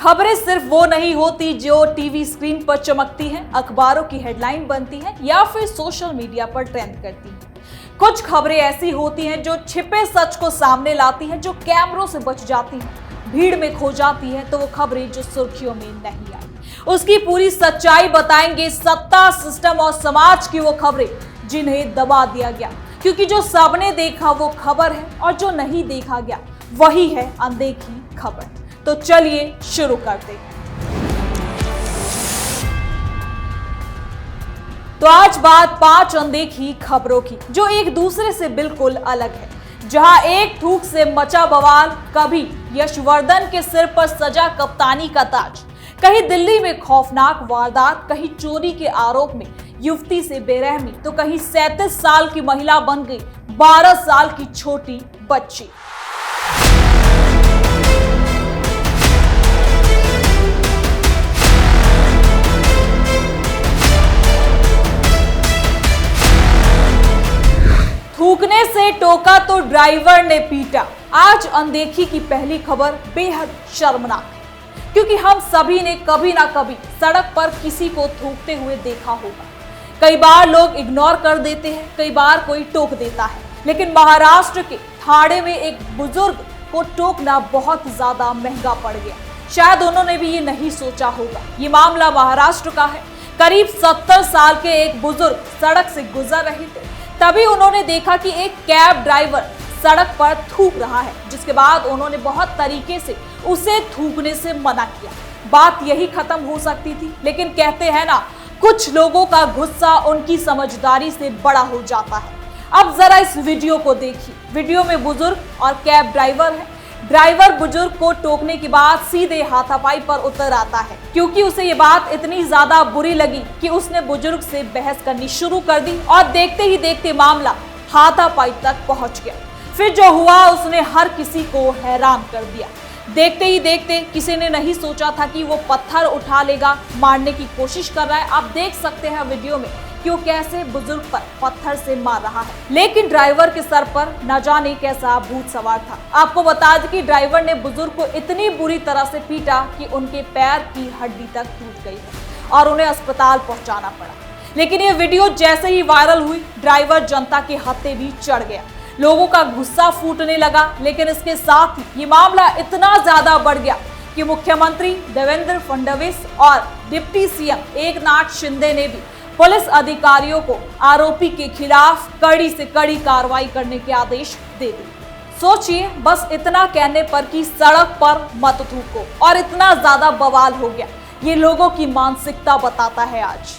खबरें सिर्फ वो नहीं होती जो टीवी स्क्रीन पर चमकती हैं, अखबारों की हेडलाइन बनती हैं या फिर सोशल मीडिया पर ट्रेंड करती हैं। कुछ खबरें ऐसी होती हैं जो छिपे सच को सामने लाती हैं, जो कैमरों से बच जाती हैं, भीड़ में खो जाती है। तो वो खबरें जो सुर्खियों में नहीं आई, उसकी पूरी सच्चाई बताएंगे। सत्ता, सिस्टम और समाज की वो खबरें जिन्हें दबा दिया गया, क्योंकि जो सबने देखा वो खबर है और जो नहीं देखा गया वही है अनदेखी खबर। तो चलिए शुरू करते हैं। तो आज बात 5 अनदेखी खबरों की जो एक दूसरे से बिल्कुल अलग है। जहां एक थूक से मचा बवाल, कभी यशवर्धन के सिर पर सजा कप्तानी का ताज, कहीं दिल्ली में खौफनाक वारदात, कहीं चोरी के आरोप में युवती से बेरहमी, तो कहीं 37 साल की महिला बन गई 12 साल की छोटी बच्ची। थूकने से टोका तो ड्राइवर ने पीटा। आज अनदेखी की पहली खबर बेहद शर्मनाक है, क्योंकि हम सभी ने कभी ना कभी सड़क पर किसी को थूकते हुए देखा होगा। कई बार लोग इग्नोर कर देते हैं, कई बार कोई टोक देता है, लेकिन महाराष्ट्र के ठाणे में एक बुजुर्ग को टोकना बहुत ज्यादा महंगा पड़ गया। शायद उन्होंने भी ये नहीं सोचा होगा। ये मामला महाराष्ट्र का है। करीब 70 साल के एक बुजुर्ग सड़क से गुजर रहे थे, तभी उन्होंने देखा कि एक कैब ड्राइवर सड़क पर थूक रहा है, जिसके बाद उन्होंने बहुत तरीके से उसे थूकने से मना किया। बात यही खत्म हो सकती थी, लेकिन कहते हैं ना, कुछ लोगों का गुस्सा उनकी समझदारी से बड़ा हो जाता है। अब जरा इस वीडियो को देखिए। वीडियो में बुजुर्ग और कैब ड्राइवर है। ड्राइवर बुजुर्ग को टोकने के बाद सीधे हाथापाई पर उतर आता है, क्योंकि उसे ये बात इतनी ज्यादा बुरी लगी कि उसने बुजुर्ग से बहस करनी शुरू कर दी और देखते ही देखते मामला हाथापाई तक पहुंच गया। फिर जो हुआ उसने हर किसी को हैरान कर दिया। देखते ही देखते किसी ने नहीं सोचा था कि वो पत्थर उठा लेगा, मारने की कोशिश कर रहा है। आप देख सकते हैं वीडियो में कि वो कैसे बुजुर्ग पर पत्थर से मार रहा है, लेकिन ड्राइवर के सर पर न जाने कैसा भूत सवार था। आपको बता दें कि ड्राइवर ने बुजुर्ग को इतनी बुरी तरह से पीटा कि उनके पैर की हड्डी तक टूट गई है और उन्हें अस्पताल पहुंचाना पड़ा। लेकिन ये वीडियो जैसे ही वायरल हुई, ड्राइवर जनता के हत्थे भी चढ़ गया। लोगों का गुस्सा फूटने लगा, लेकिन इसके साथ ही ये मामला इतना ज्यादा बढ़ गया कि मुख्यमंत्री देवेंद्र फडणवीस और डिप्टी सीएम एकनाथ शिंदे ने भी पुलिस अधिकारियों को आरोपी के खिलाफ कड़ी से कड़ी कार्रवाई करने के आदेश दे दिए। सोचिए, बस इतना कहने पर कि सड़क पर मत थूको और इतना ज्यादा बवाल हो गया। ये लोगों की मानसिकता बताता है। आज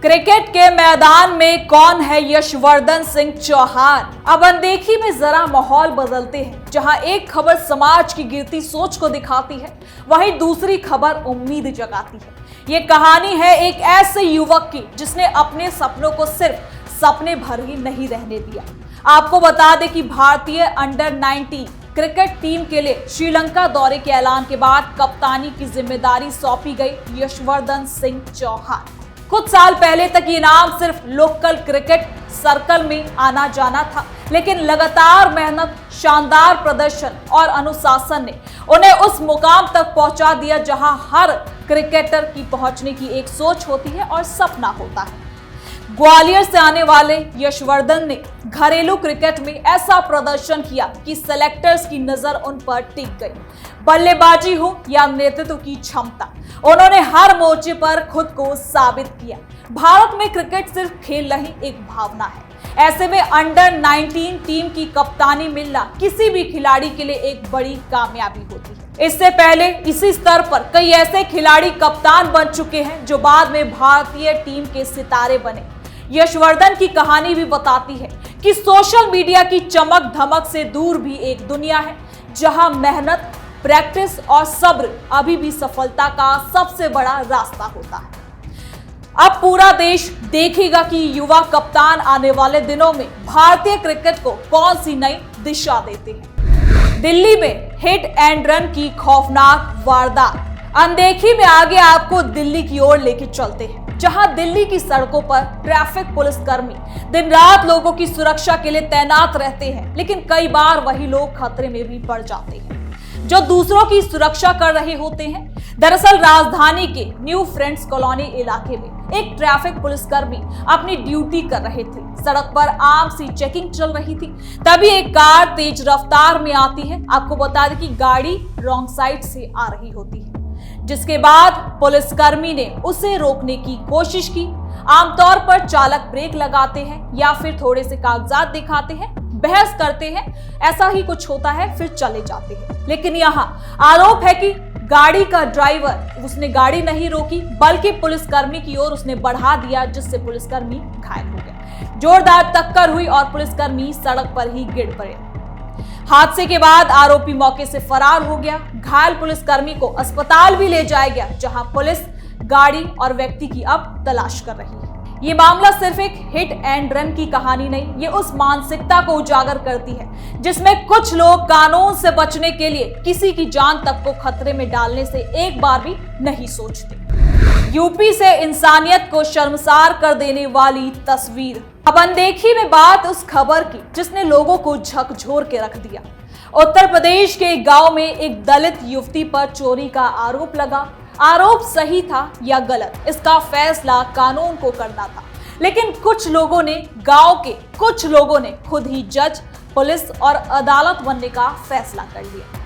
क्रिकेट के मैदान में कौन है यशवर्धन सिंह चौहान? अब अनदेखी में जरा माहौल बदलते हैं। जहां एक खबर समाज की गिरती सोच को दिखाती है, वहीं दूसरी खबर उम्मीद जगाती है। ये कहानी है एक ऐसे युवक की जिसने अपने सपनों को सिर्फ सपने भर ही नहीं रहने दिया। आपको बता दें कि भारतीय अंडर 19 क्रिकेट टीम के लिए श्रीलंका दौरे के ऐलान के बाद कप्तानी की जिम्मेदारी सौंपी गई यशवर्धन सिंह चौहान। कुछ साल पहले तक ये नाम सिर्फ लोकल क्रिकेट सर्कल में आना जाना था, लेकिन लगातार मेहनत, शानदार प्रदर्शन और अनुशासन ने उन्हें उस मुकाम तक पहुंचा दिया जहां हर क्रिकेटर की पहुंचने की एक सोच होती है और सपना होता है। ग्वालियर से आने वाले यशवर्धन ने घरेलू क्रिकेट में ऐसा प्रदर्शन किया कि सेलेक्टर्स की नजर उन पर टिक गई। बल्लेबाजी हो या नेतृत्व की क्षमता, उन्होंने हर मोर्चे पर खुद को साबित किया। भारत में क्रिकेट सिर्फ खेल नहीं, एक भावना है। ऐसे में अंडर 19 टीम की कप्तानी मिलना किसी भी खिलाड़ी के लिए एक बड़ी कामयाबी होती है। इससे पहले इसी स्तर पर कई ऐसे खिलाड़ी कप्तान बन चुके हैं जो बाद में भारतीय टीम के सितारे बने। यशवर्धन की कहानी भी बताती है कि सोशल मीडिया की चमक धमक से दूर भी एक दुनिया है, जहां मेहनत, प्रैक्टिस और सब्र अभी भी सफलता का सबसे बड़ा रास्ता होता है। अब पूरा देश देखेगा कि युवा कप्तान आने वाले दिनों में भारतीय क्रिकेट को कौन सी नई दिशा देते हैं। दिल्ली में हिट एंड रन की खौफनाक वारदात। अनदेखी में आगे आपको दिल्ली की ओर लेके चलते हैं, जहां दिल्ली की सड़कों पर ट्रैफिक पुलिसकर्मी दिन रात लोगों की सुरक्षा के लिए तैनात रहते हैं, लेकिन कई बार वही लोग खतरे में भी पड़ जाते हैं। जो दूसरों की सुरक्षा कर रहे होते हैं। दरअसल राजधानी के न्यू फ्रेंड्स कॉलोनी इलाके में एक ट्रैफिक पुलिसकर्मी अपनी ड्यूटी कर रहे थे। सड़क पर आम सी चेकिंग चल रही थी, तभी एक कार तेज रफ्तार में आती है। आपको बता दें कि गाड़ी रॉन्ग साइड से आ रही होती है, जिसके बाद पुलिसकर्मी ने उसे रोकने की कोशिश की। आमतौर पर चालक ब्रेक लगाते हैं या फिर थोड़े से कागजात दिखाते हैं, बहस करते हैं, ऐसा ही कुछ होता है, फिर चले जाते हैं। लेकिन यहाँ आरोप है कि गाड़ी का ड्राइवर उसने गाड़ी नहीं रोकी, बल्कि पुलिसकर्मी की ओर उसने बढ़ा दिया, जिससे पुलिसकर्मी घायल हो गया। जोरदार टक्कर हुई और पुलिसकर्मी सड़क पर ही गिर पड़े। हादसे के बाद आरोपी मौके से फरार हो गया। घायल पुलिसकर्मी को अस्पताल भी ले जाया गया, जहां पुलिस गाड़ी और व्यक्ति की अब तलाश कर रही है। ये मामला सिर्फ एक हिट एंड रन की कहानी नहीं, ये उस मानसिकता को उजागर करती है जिसमें कुछ लोग कानून से बचने के लिए किसी की जान तक को खतरे में डालने से एक बार भी नहीं सोचते। यूपी से इंसानियत को शर्मसार कर देने वाली तस्वीर। अब अनदेखी में बात उस खबर की जिसने लोगों को झकझोर के रख दिया। उत्तर प्रदेश के एक गांव में एक दलित युवती पर चोरी का आरोप लगा। आरोप सही था या गलत, इसका फैसला कानून को करना था, लेकिन कुछ लोगों ने, गांव के कुछ लोगों ने खुद ही जज, पुलिस और अदालत बनने का फैसला कर लिया।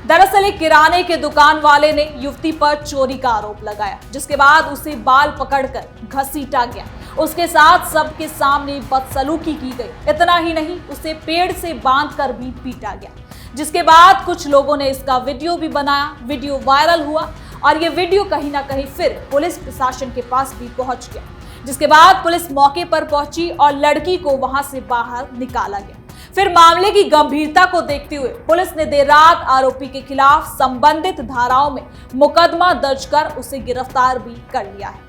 दरअसल एक किराने के दुकान वाले ने युवती पर चोरी का आरोप लगाया, जिसके बाद उसे बाल पकड़कर घसीटा गया। उसके साथ सबके सामने बदसलूकी की गई। इतना ही नहीं, उसे पेड़ से बांधकर भी पीटा गया, जिसके बाद कुछ लोगों ने इसका वीडियो भी बनाया। वीडियो वायरल हुआ और ये वीडियो कहीं ना कहीं फिर पुलिस प्रशासन के पास भी पहुंच गया, जिसके बाद पुलिस मौके पर पहुंची और लड़की को वहां से बाहर निकाला गया। फिर मामले की गंभीरता को देखते हुए पुलिस ने देर रात आरोपी के खिलाफ संबंधित धाराओं में मुकदमा दर्ज कर उसे गिरफ्तार भी कर लिया है।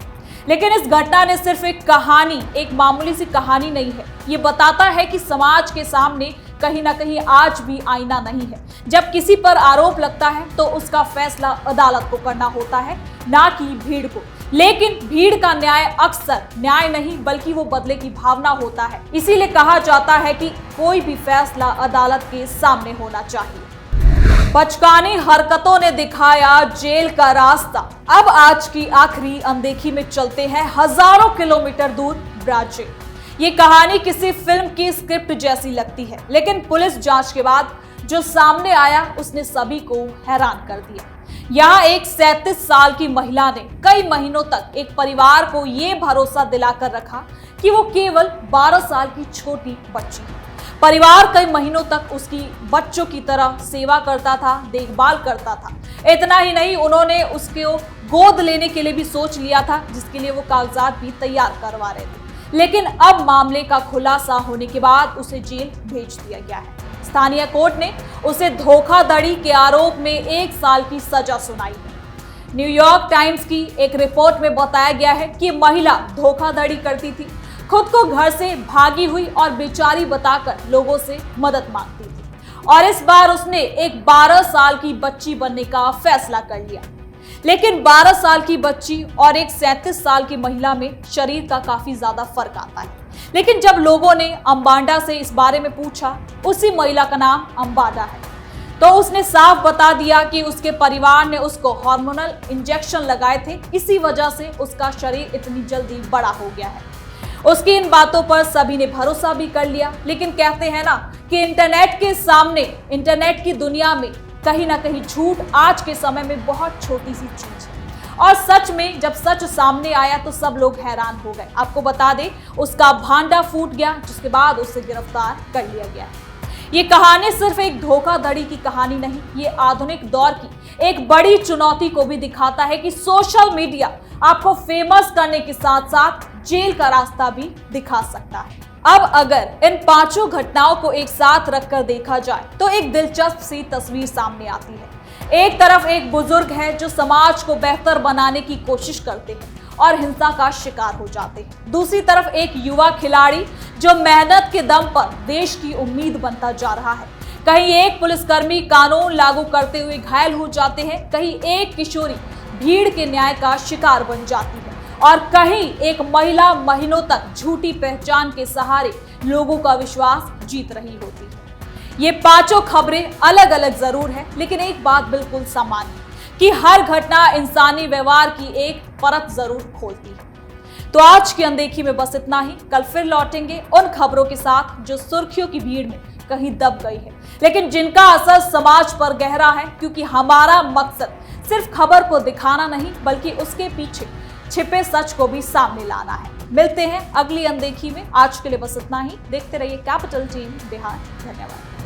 लेकिन इस घटना ने सिर्फ एक कहानी, एक मामूली सी कहानी नहीं है, ये बताता है कि समाज के सामने कहीं ना कहीं आज भी आईना नहीं है। जब किसी पर आरोप लगता है तो उसका फैसला अदालत को करना होता है, ना कि भीड़ को। लेकिन भीड़ का न्याय अक्सर न्याय नहीं, बल्कि वो बदले की भावना होता है। इसीलिए कहा जाता है कि कोई भी फैसला अदालत के सामने होना चाहिए। बचकानी हरकतों ने दिखाया जेल का रास्ता। अब आज की आखिरी अनदेखी में चलते हैं हजारों किलोमीटर दूर ब्राजील। ये कहानी किसी फिल्म की स्क्रिप्ट जैसी लगती है, लेकिन पुलिस जांच के बाद जो सामने आया उसने सभी को हैरान कर दिया। यहाँ एक 37 साल की महिला ने कई महीनों तक एक परिवार को ये भरोसा दिलाकर रखा कि वो केवल 12 साल की छोटी बच्ची है। परिवार कई महीनों तक उसकी बच्चों की तरह सेवा करता था, देखभाल करता था। इतना ही नहीं, उन्होंने उसको गोद लेने के लिए भी सोच लिया था, जिसके लिए वो कागजात भी तैयार करवा रहे थे। लेकिन अब मामले का खुलासा होने के बाद उसे जेल भेज दिया गया है। स्थानीय कोर्ट ने उसे धोखाधड़ी के आरोप में 1 साल की सजा सुनाई है। न्यूयॉर्क टाइम्स की एक रिपोर्ट में बताया गया है कि महिला धोखाधड़ी करती थी, खुद को घर से भागी हुई और बेचारी बताकर लोगों से मदद मांगती थी, और इस बार उसने एक 12 साल की बच्ची बनने का फैसला कर लिया। लेकिन 12 साल की बच्ची और एक 37 साल की महिला में शरीर का काफी ज्यादा फर्क आता है। लेकिन जब लोगों ने अम्बांडा से इस बारे में पूछा, उसी महिला का नाम अम्बांडा है, तो उसने साफ बता दिया कि उसके परिवार ने उसको हार्मोनल इंजेक्शन लगाए थे, इसी वजह से उसका शरीर इतनी जल्दी बड़ा हो गया है। उसकी इन बातों पर सभी ने भरोसा भी कर लिया। लेकिन कहते हैं ना कि इंटरनेट के सामने, इंटरनेट की दुनिया में कहीं ना कहीं झूठ आज के समय में बहुत छोटी सी चीज है, और सच में जब सच सामने आया तो सब लोग हैरान हो गए। आपको बता दें, उसका भांडा फूट गया, जिसके बाद उसे गिरफ्तार कर लिया गया। ये कहानी सिर्फ एक धोखाधड़ी की कहानी नहीं, ये आधुनिक दौर की एक बड़ी चुनौती को भी दिखाता है कि सोशल मीडिया आपको फेमस करने के साथ साथ जेल का रास्ता भी दिखा सकता है। अब अगर इन 5 घटनाओं को एक साथ रखकर देखा जाए तो एक दिलचस्प सी तस्वीर सामने आती है। एक तरफ एक बुजुर्ग है जो समाज को बेहतर बनाने की कोशिश करते हैं और हिंसा का शिकार हो जाते हैं। दूसरी तरफ एक युवा खिलाड़ी जो मेहनत के दम पर देश की उम्मीद बनता जा रहा है। कहीं एक पुलिसकर्मी कानून लागू करते हुए घायल हो जाते हैं, कहीं एक किशोरी भीड़ के न्याय का शिकार बन जाती है, और कहीं एक महिला महीनों तक झूठी पहचान के सहारे लोगों का विश्वास जीत रही होती है। ये पांचों खबरें अलग अलग जरूर है, लेकिन एक बात बिल्कुल समान है कि हर घटना इंसानी व्यवहार की एक परत जरूर खोलती है। तो आज की अनदेखी में बस इतना ही। कल फिर लौटेंगे उन खबरों के साथ जो सुर्खियों की भीड़ में कहीं दब गई है, लेकिन जिनका असर समाज पर गहरा है, क्योंकि हमारा मकसद सिर्फ खबर को दिखाना नहीं बल्कि उसके पीछे छिपे सच को भी सामने लाना है। मिलते हैं अगली अनदेखी में। आज के लिए बस इतना ही। देखते रहिए कैपिटल टीवी बिहार। धन्यवाद।